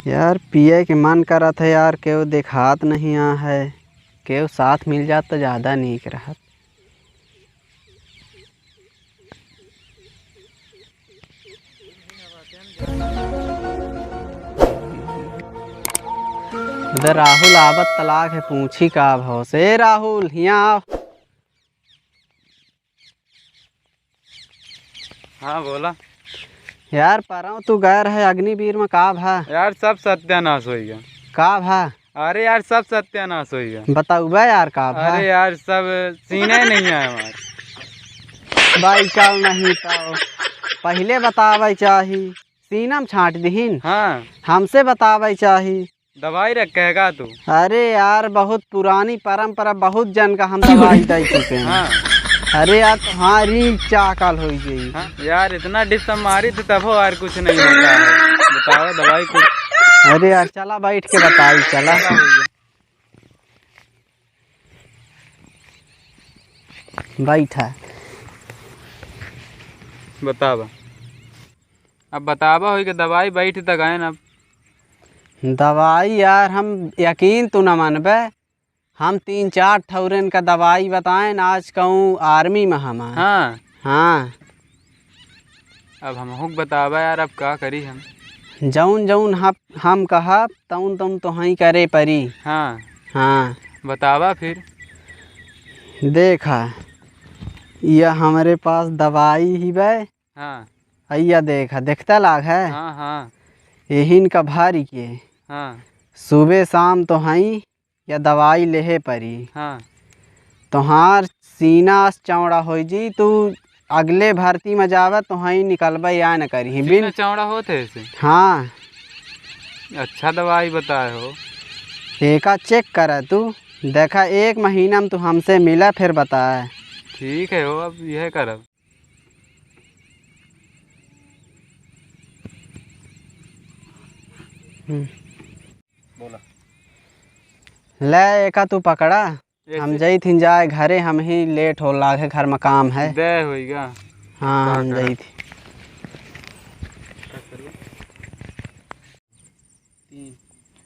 यार पिए के मन करा था यार, केहू देखात नहीं आ है। केहू साथ मिल जात तो ज़्यादा नीक रहत। उधर राहुल आवत तलाक है, पूछी का भाव से। राहुल यहाँ आओ। हाँ बोला यार परव तू गैर है अग्निवीर में का भा? यार, सब सत्यानाश हो गया। का भा? अरे यार, सब सत्यानाश हो गया। बताऊबा यार का भा? अरे यार, सब सीने नहीं है हमारे। भाई चल नहीं तो पहले बतावे चाही, सीनम छाट दीहिन। हाँ, हमसे बतावे चाही। दवाई रखेगा तू? अरे यार बहुत पुरानी परंपरा, बहुत जन का हम दवाई दे चुके हैं। हाँ। अरे यार तुम्हारी चाकल हो गई। हाँ यार, इतना डिस मारी थी तब हो यार, कुछ नहीं होता है। बताओ दवाई कुछ। अरे यार चला बैठ के बताई, चला बैठा। बतावा अब, बतावा हो कि दवाई बैठ तक आए ना। दवाई यार हम यकीन तू न मानबे, हम 3-4 ठौरन का दवाई बताएं। आज कहूँ आर्मी में हम। हाँ हाँ। अब हम बतावा यार, अब क्या करी हम? जौन जौन हम कहब तौन तुम तो ही करे परी। हाँ हाँ बतावा फिर। देखा यह हमारे पास दवाई ही बे। हाँ अय्या देखा, देखता लाग है। हाँ हाँ यही का भारी के हाँ सुबह शाम तो हई या दवाई लेहे परी। हाँ। तोहार सीना चौड़ा हो जी, तू अगले भर्ती में जावे तो हई निकलबे या न करी सीना चौड़ा होते ऐसे? हाँ। अच्छा दवाई बताए हो। एका चेक कर तू, देखा 1 महीना में तू हमसे मिला फिर बताए। ठीक है हो, अब यह करब। बोला ले एका तू पकड़ा। हम जई थी जाए घरे, हम ही लेट हो लागे, घर में काम है। दे होइगा। हाँ हम जई थी।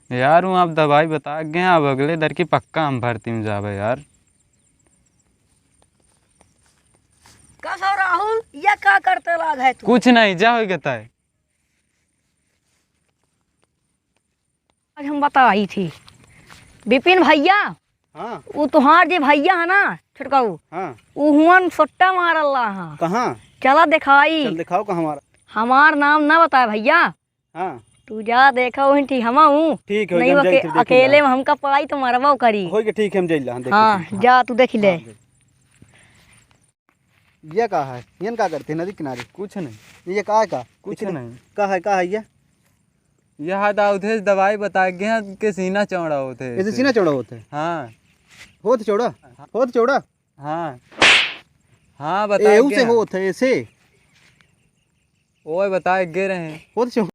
यार हूँ आप दवाई बता गए, अब अगले दर की पक्का हम भर्ती में जावे यार। कैसा राहुल, ये क्या करते लाग है तू? कुछ नहीं, जा होइगा तय। आज हम बताई थी विपिन भैया। हाँ वो तुहार जे भैया है ना छुटकाऊ, हाँ। वो हुन सोट्टा मार अल्लाह। हाँ कहाँ? चला दिखाई। चल दिखाओ का हमारा। हमार नाम ना बताए भैया। हाँ तू जा देखा वही ठीक हम हूँ। ठीक है, नहीं हम वो जाई फिर अकेले में हमका पढ़ाई तो मरबो करी। होइगा ठीक है, हम जाइला। हाँ जा तू देख ले। ये का है? ये का करते नदी किनारे? कुछ नहीं, ये का है? का कुछ नहीं। का है ये? यह दाऊदे दवाई बता गए के सीना चौड़ा होते ऐसे सीना चौड़ा होता है? हाँ। होत चौड़ा? होत चौड़ा? हाँ हाँ बता एहू से होत है ऐसे? ओए बताए गे रहे। होत